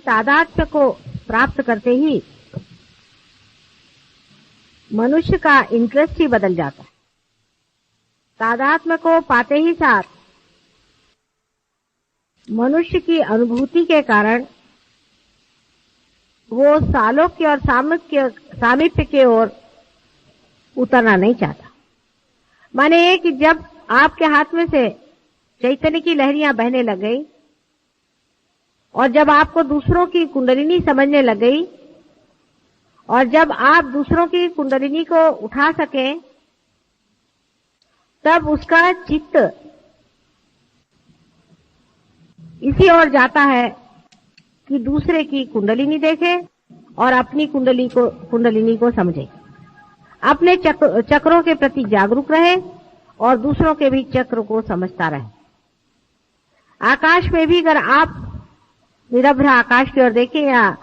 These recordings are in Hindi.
तादात्म्य को प्राप्त करते ही मनुष्य का इंटरेस्ट ही बदल जाता है। तादात्म्य को पाते ही साथ मनुष्य की अनुभूति के कारण वो सालोक्य और सामीप्य की ओर उतरना नहीं चाहता। माने ये कि जब आपके हाथ में से चैतन्य की लहरियां बहने लग गई और जब आपको दूसरों की कुंडलिनी समझने लग गई और जब आप दूसरों की कुंडलिनी को उठा सकें, तब उसका चित्त इसी ओर जाता है कि दूसरे की कुंडलिनी देखे और अपनी कुंडलिनी को समझे, अपने चक्रों के प्रति जागरूक रहे और दूसरों के भी चक्र को समझता रहे। आकाश में भी अगर आप निरभ्र आकाश की ओर देखें या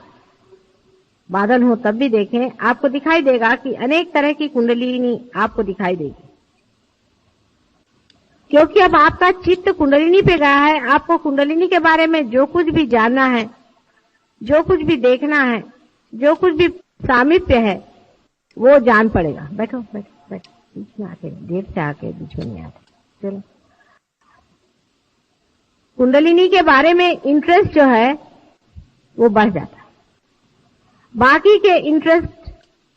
बादल हो तब भी देखें, आपको दिखाई देगा कि अनेक तरह की कुंडलिनी आपको दिखाई देगी, क्योंकि अब आपका चित्त कुंडलिनी पे गया है। आपको कुंडलिनी के बारे में जो कुछ भी जानना है, जो कुछ भी देखना है, जो कुछ भी सामीप्य है, वो जान पड़ेगा। बैठो बैठो बैठो, बीच में आके, देर से आके बीच में नहीं आते। चलो, कुंडलिनी के बारे में इंटरेस्ट जो है वो बढ़ जाता है, बाकी के इंटरेस्ट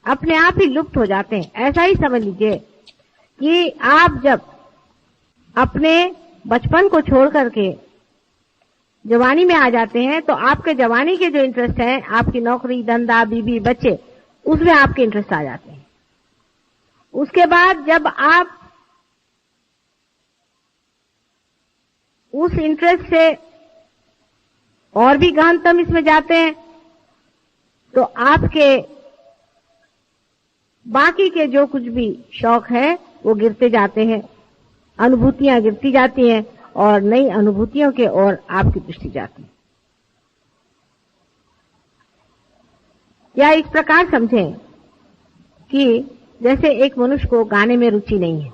अपने आप ही लुप्त हो जाते हैं। ऐसा ही समझ लीजिए कि आप जब अपने बचपन को छोड़ करके जवानी में आ जाते हैं तो आपके जवानी के जो इंटरेस्ट हैं, आपकी नौकरी धंधा बीबी बच्चे, उसमें आपके इंटरेस्ट आ जाते हैं। उसके बाद जब आप उस इंटरेस्ट से और भी गहनतम इसमें जाते हैं तो आपके बाकी के जो कुछ भी शौक है वो गिरते जाते हैं, अनुभूतियां गिरती जाती हैं और नई अनुभूतियों के ओर आपकी दृष्टि जाती है। या इस प्रकार समझें कि जैसे एक मनुष्य को गाने में रुचि नहीं है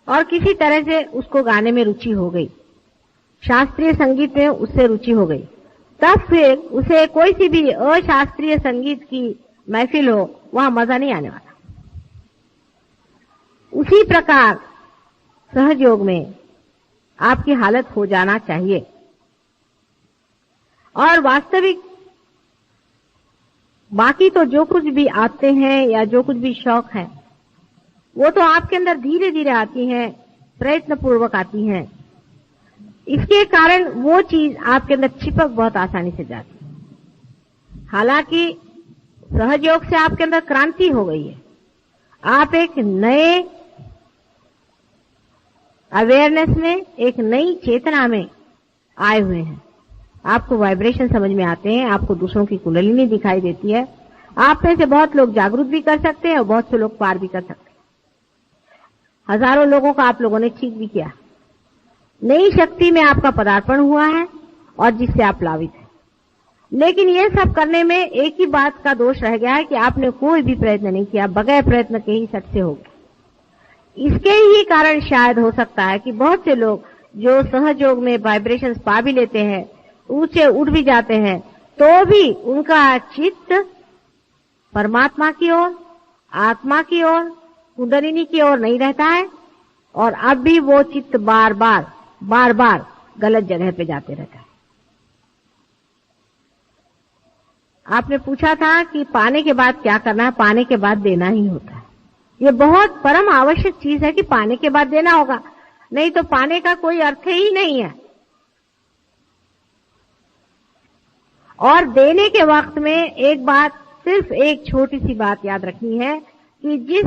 और किसी तरह से उसको गाने में रुचि हो गई, शास्त्रीय संगीत में उससे रुचि हो गई, तब फिर उसे कोई सी भी अशास्त्रीय संगीत की महफिल हो, वहां मजा नहीं आने वाला। उसी प्रकार सहयोग में आपकी हालत हो जाना चाहिए। और वास्तविक बाकी तो जो कुछ भी आते हैं या जो कुछ भी शौक है वो तो आपके अंदर धीरे धीरे आती हैं, प्रयत्न पूर्वक आती हैं। इसके कारण वो चीज आपके अंदर चिपक बहुत आसानी से जाती है। हालांकि सहयोग से आपके अंदर क्रांति हो गई है, आप एक नए अवेयरनेस में, एक नई चेतना में आए हुए हैं। आपको वाइब्रेशन समझ में आते हैं, आपको दूसरों की कुंडलिनी दिखाई देती है। आप में से बहुत लोग जागरूक भी कर सकते हैं और बहुत से लोग पार भी कर सकते हैं। हजारों लोगों का आप लोगों ने ठीक भी किया। नई शक्ति में आपका पदार्पण हुआ है और जिससे आप लाभित हैं। लेकिन ये सब करने में एक ही बात का दोष रह गया है कि आपने कोई भी प्रयत्न नहीं किया, बगैर प्रयत्न के ही सट से हो गया। इसके ही कारण शायद हो सकता है कि बहुत से लोग जो सहयोग में वाइब्रेशंस पा भी लेते हैं, ऊंचे उठ भी जाते हैं, तो भी उनका चित्त परमात्मा की ओर, आत्मा की ओर, कुंडलिनी की ओर नहीं रहता है और अब भी वो चित्त बार बार गलत जगह पे जाते रहता है। आपने पूछा था कि पाने के बाद क्या करना है। पाने के बाद देना ही होता है। ये बहुत परम आवश्यक चीज है कि पाने के बाद देना होगा, नहीं तो पाने का कोई अर्थ ही नहीं है। और देने के वक्त में एक बात, सिर्फ एक छोटी सी बात याद रखनी है कि जिस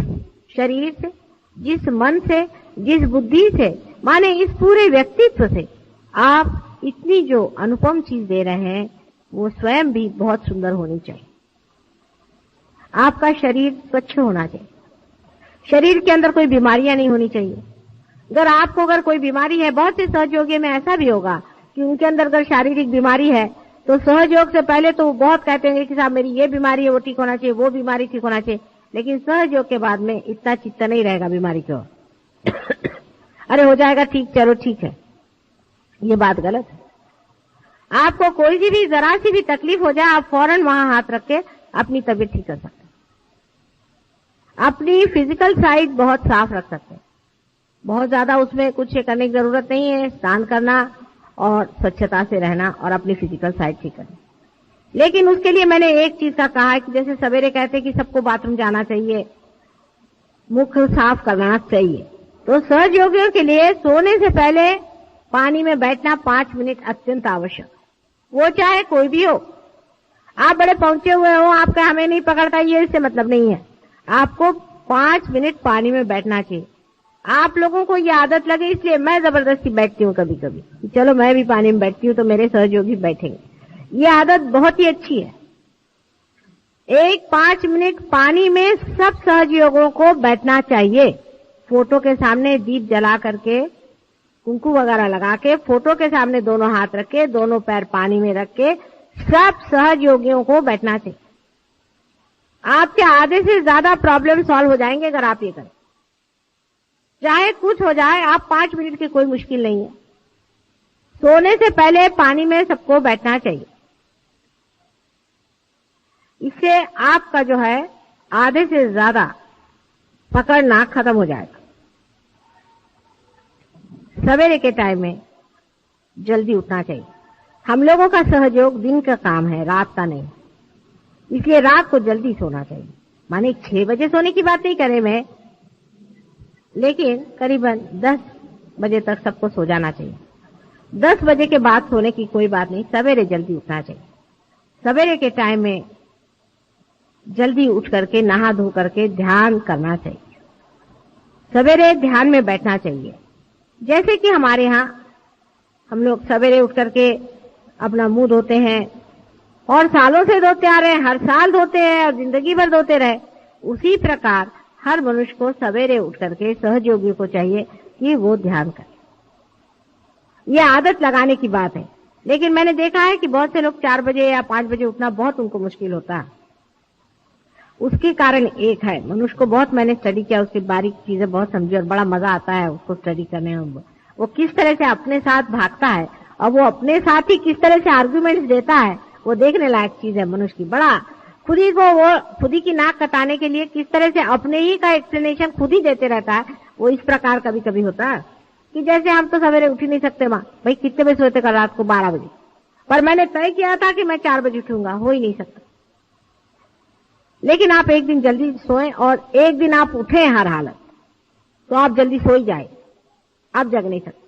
शरीर से, जिस मन से, जिस बुद्धि से, माने इस पूरे व्यक्तित्व से आप इतनी जो अनुपम चीज दे रहे हैं वो स्वयं भी बहुत सुंदर होनी चाहिए। आपका शरीर स्वच्छ होना चाहिए, शरीर के अंदर कोई बीमारियां नहीं होनी चाहिए। अगर कोई बीमारी है, बहुत से सहयोगी में ऐसा भी होगा कि उनके अंदर अगर शारीरिक बीमारी है तो सहयोग से पहले तो वो बहुत कहते हैं कि साहब मेरी ये बीमारी है, वो ठीक होना चाहिए, वो बीमारी ठीक होना चाहिए, लेकिन सहयोग के बाद में इतना चित्त नहीं रहेगा बीमारी की ओर। अरे हो जाएगा ठीक, चलो ठीक है, ये बात गलत है। आपको कोई सी भी जरा सी भी तकलीफ हो जाए, आप फौरन वहां हाथ रख के अपनी तबीयत ठीक कर सकते हैं। अपनी फिजिकल साइड बहुत साफ रख सकते हैं। बहुत ज्यादा उसमें कुछ करने की जरूरत नहीं है, स्नान करना और स्वच्छता से रहना और अपनी फिजिकल साइड ठीक करना। लेकिन उसके लिए मैंने एक चीज का कहा है कि जैसे सवेरे कहते हैं कि सबको बाथरूम जाना चाहिए, मुख साफ करना चाहिए, तो सहज योगियों के लिए सोने से पहले पानी में बैठना 5 मिनट अत्यंत आवश्यक। वो चाहे कोई भी हो, आप बड़े पहुंचे हुए हो, आपका हमें नहीं पकड़ता, ये इससे मतलब नहीं है। आपको 5 मिनट पानी में बैठना चाहिए। आप लोगों को ये आदत लगे इसलिए मैं जबरदस्ती बैठती हूँ कभी कभी, चलो मैं भी पानी में बैठती हूँ तो मेरे सहयोगी बैठेंगे। ये आदत बहुत ही अच्छी है। 5 मिनट पानी में सब सहयोगों को बैठना चाहिए। फोटो के सामने दीप जला करके, कुंकू वगैरह लगा के, फोटो के सामने दोनों हाथ रख के, दोनों पैर पानी में रख के सब सहयोगियों को बैठना चाहिए। आपके आधे से ज्यादा प्रॉब्लम सॉल्व हो जाएंगे अगर आप ये करें। चाहे कुछ हो जाए, आप 5 मिनट की कोई मुश्किल नहीं है। सोने से पहले पानी में सबको बैठना चाहिए। इससे आपका जो है आधे से ज्यादा पकड़ना खत्म हो जाएगा। सवेरे के टाइम में जल्दी उठना चाहिए। हम लोगों का सहयोग दिन का काम है, रात का नहीं, इसलिए रात को जल्दी सोना चाहिए। माने 6 बजे सोने की बात नहीं करे मैं, लेकिन करीबन 10 बजे तक सबको सो जाना चाहिए। 10 बजे के बाद सोने की कोई बात नहीं, सवेरे जल्दी उठना चाहिए। सवेरे के टाइम में जल्दी उठ करके नहा धो करके ध्यान करना चाहिए। सवेरे ध्यान में बैठना चाहिए। जैसे कि हमारे यहाँ हम लोग सवेरे उठ करके अपना मुंह धोते हैं और सालों से धोते आ रहे हैं, हर साल धोते हैं और जिंदगी भर धोते रहे, उसी प्रकार हर मनुष्य को सवेरे उठ करके सहयोगियों को चाहिए कि वो ध्यान करे। ये आदत लगाने की बात है। लेकिन मैंने देखा है कि बहुत से लोग 4 बजे या 5 बजे उठना बहुत उनको मुश्किल होता है। उसके कारण एक है, मनुष्य को बहुत मैंने स्टडी किया, उसकी बारीक चीजें बहुत समझी और बड़ा मजा आता है उसको स्टडी करने में। वो किस तरह से अपने साथ भागता है और वो अपने साथ ही किस तरह से आर्गुमेंट्स देता है, वो देखने लायक चीज है मनुष्य की। बड़ा खुद ही की नाक कटाने के लिए किस तरह से अपने ही का एक्सप्लेनेशन खुद ही देते रहता है। वो इस प्रकार कभी कभी होता है कि जैसे हम तो सवेरे उठ ही नहीं सकते, माँ भाई कितने बजे सोते कल रात को 12 बजे, पर मैंने तय किया था कि मैं 4 बजे उठूंगा, हो ही नहीं सकता। लेकिन आप एक दिन जल्दी सोएं और एक दिन आप उठें हर हालत, तो आप जल्दी सो ही जाए, आप जग नहीं सकते।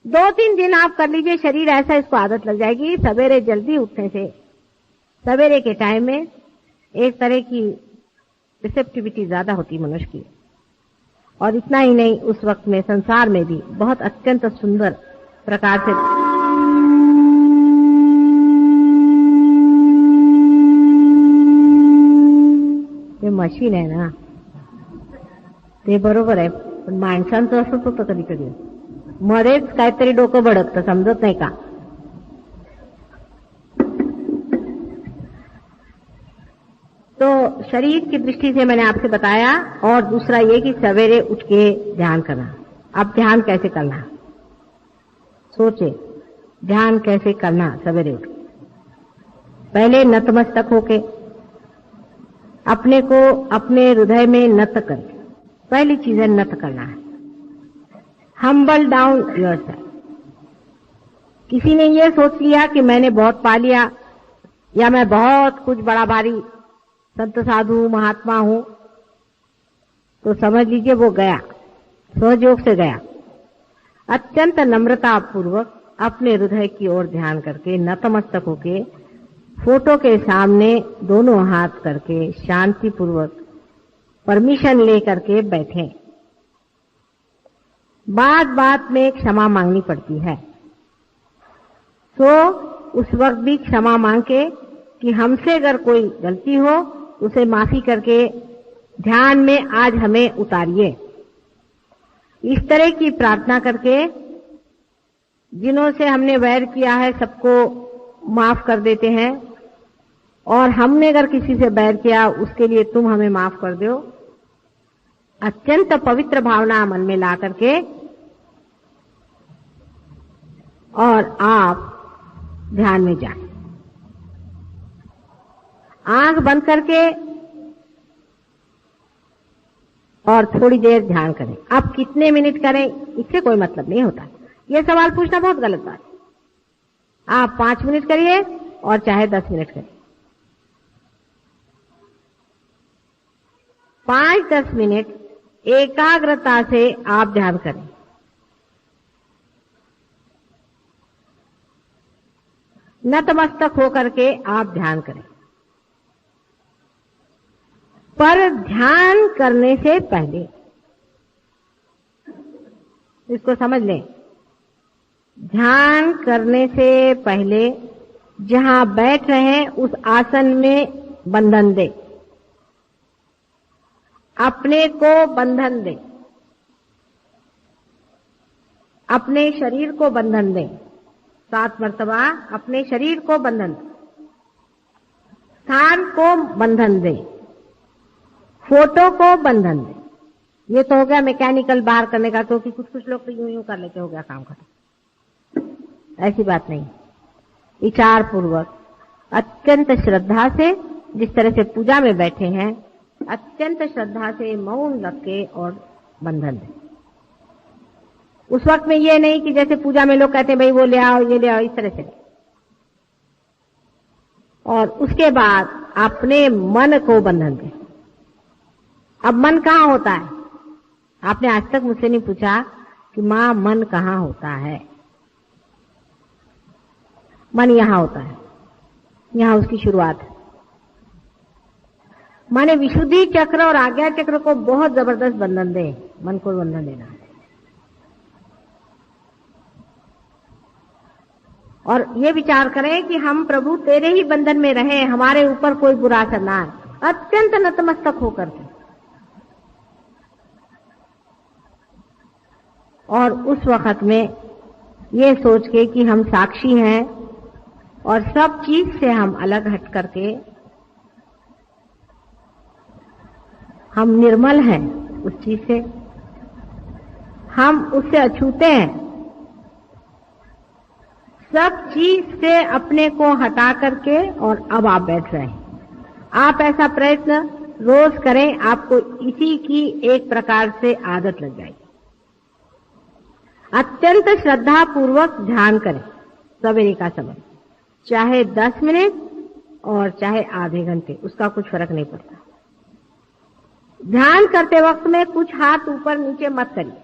2-3 दिन आप कर लीजिए, शरीर ऐसा इसको आदत लग जाएगी सवेरे जल्दी उठने से। सवेरे के टाइम में एक तरह की रिसेप्टिविटी ज्यादा होती मनुष्य की, और इतना ही नहीं, उस वक्त में संसार में भी बहुत अत्यंत सुंदर प्रकार से ते मशीन आहे ना, ते बरोबर आहे, पण माणसांचं असंच होतं कधी कधी, मध्येच काहीतरी डोकं भडकतं, समजत नाही का। तो शरीर की दृष्टि से मैंने आपसे बताया, और दूसरा ये कि सवेरे उठ के ध्यान करना। अब ध्यान कैसे करना, सोचे ध्यान कैसे करना। सवेरे उठ पहले नतमस्तक होके अपने को अपने हृदय में नत कर, पहली चीज है नत करना है। Humble down yourself. किसी ने ये सोच लिया कि मैंने बहुत पा लिया या मैं बहुत कुछ बड़ा भारी संत साधु महात्मा हूं, तो समझ लीजिए वो गया, सहयोग से गया। अत्यंत नम्रता पूर्वक अपने हृदय की ओर ध्यान करके नतमस्तक होके फोटो के सामने दोनों हाथ करके शांति पूर्वक परमिशन ले करके बैठे। बात बात में क्षमा मांगनी पड़ती है, तो उस वक्त भी क्षमा मांग के कि हमसे अगर कोई गलती हो उसे माफी करके ध्यान में आज हमें उतारिए। इस तरह की प्रार्थना करके जिन्हों से हमने वैर किया है सबको माफ कर देते हैं, और हमने अगर किसी से बैर किया उसके लिए तुम हमें माफ कर दो। अत्यंत पवित्र भावना मन में ला करके और आप ध्यान में जाए। आंख बंद करके और थोड़ी देर ध्यान करें। आप कितने मिनट करें इससे कोई मतलब नहीं होता। यह सवाल पूछना बहुत गलत बात है। आप 5 मिनट करिए और चाहे 10 मिनट करिए। 5-10 मिनट एकाग्रता से आप ध्यान करें। नतमस्तक होकर के आप ध्यान करें। पर ध्यान करने से पहले, इसको समझ लें, ध्यान करने से पहले जहां बैठ रहे हैं उस आसन में बंधन दें, अपने को बंधन दें, अपने शरीर को बंधन दें। 7 मर्तबा अपने शरीर को बंधन दें, स्थान को बंधन दें, फोटो को बंधन दें। ये तो हो गया मैकेनिकल बाहर करने का, क्योंकि कुछ लोग तो यूं कर लेते, हो गया काम खत्म। ऐसी बात नहीं। विचार पूर्वक अत्यंत श्रद्धा से, जिस तरह से पूजा में बैठे हैं, अत्यंत श्रद्धा से मौन रख के और बंधन दें। उस वक्त में ये नहीं कि जैसे पूजा में लोग कहते हैं भाई वो ले आओ, ये ले आओ, इस तरह से। और उसके बाद अपने मन को बंधन दें। अब मन कहाँ होता है? आपने आज तक मुझसे नहीं पूछा कि मां मन कहाँ होता है। मन यहां होता है, यहां उसकी शुरुआत है। माने विशुद्धि चक्र और आज्ञा चक्र को बहुत जबरदस्त बंधन दे, मन को बंधन देना है। और ये विचार करें कि हम प्रभु तेरे ही बंधन में रहें, हमारे ऊपर कोई बुरा असर ना आए, अत्यंत नतमस्तक होकर के। और उस वक्त में ये सोच के कि हम साक्षी हैं और सब चीज से हम अलग हट करके हम निर्मल हैं, उस चीज से हम उससे अछूते हैं। सब चीज से अपने को हटा करके और अब आप बैठ रहे हैं। आप ऐसा प्रयत्न रोज करें, आपको इसी की एक प्रकार से आदत लग जाएगी। अत्यंत श्रद्धा पूर्वक ध्यान करें सवेरे का समय, चाहे 10 मिनट और चाहे आधे घंटे, उसका कुछ फर्क नहीं पड़ता। ध्यान करते वक्त में कुछ हाथ ऊपर नीचे मत करिए।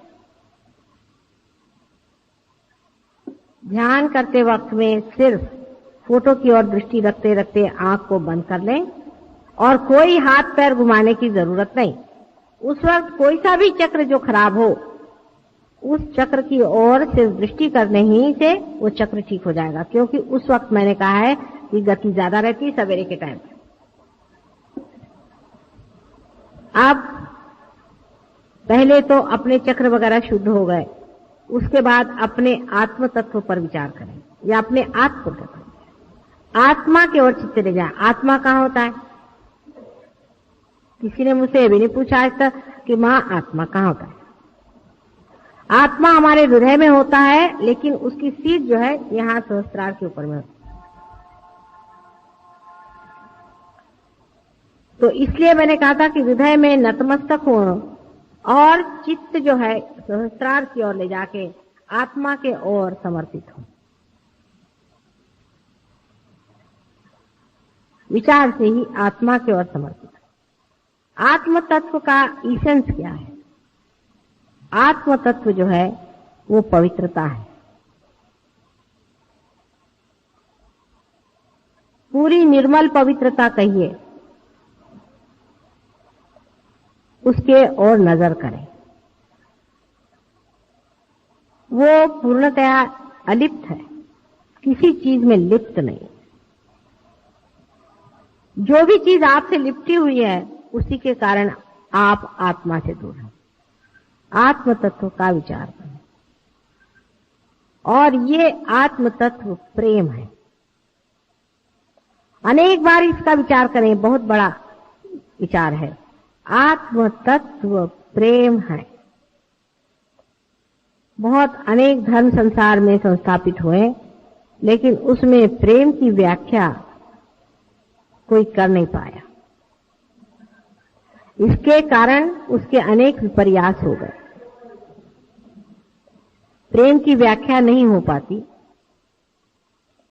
ध्यान करते वक्त में सिर्फ फोटो की ओर दृष्टि रखते रखते आंख को बंद कर लें और कोई हाथ पैर घुमाने की जरूरत नहीं। उस वक्त कोई सा भी चक्र जो खराब हो, उस चक्र की ओर सिर्फ दृष्टि करने ही से वो चक्र ठीक हो जाएगा। क्योंकि उस वक्त मैंने कहा है कि गति ज्यादा रहती है सवेरे के टाइम। अब पहले तो अपने चक्र वगैरह शुद्ध हो गए, उसके बाद अपने आत्म तत्व पर विचार करें या अपने आत्म तत्व, आत्मा की ओर चित्त ले जाए। आत्मा कहाँ होता है? किसी ने मुझसे ये भी नहीं पूछा आज तक कि मां आत्मा कहाँ होता है। आत्मा हमारे हृदय में होता है, लेकिन उसकी सीट जो है यहाँ सहस्त्रार के ऊपर में होती है। तो इसलिए मैंने कहा था कि हृदय में नतमस्तक हो और चित्त जो है सहस्त्रार की ओर ले जाके आत्मा के ओर समर्पित हो। विचार से ही आत्मा के ओर समर्पित हो। आत्म तत्व का इसेंस क्या है? आत्म तत्व जो है वो पवित्रता है। पूरी निर्मल पवित्रता कहिए, उसके ओर नजर करें। वो पूर्णतया अलिप्त है, किसी चीज में लिप्त नहीं। जो भी चीज आपसे लिपटी हुई है उसी के कारण आप आत्मा से दूर हैं। आत्म तत्व का विचार करें और ये आत्म तत्व प्रेम है। अनेक बार इसका विचार करें, बहुत बड़ा विचार है। आत्म तत्व प्रेम है। बहुत अनेक धर्म संसार में संस्थापित हुए, लेकिन उसमें प्रेम की व्याख्या कोई कर नहीं पाया। इसके कारण उसके अनेक विपर्यास हो गए। प्रेम की व्याख्या नहीं हो पाती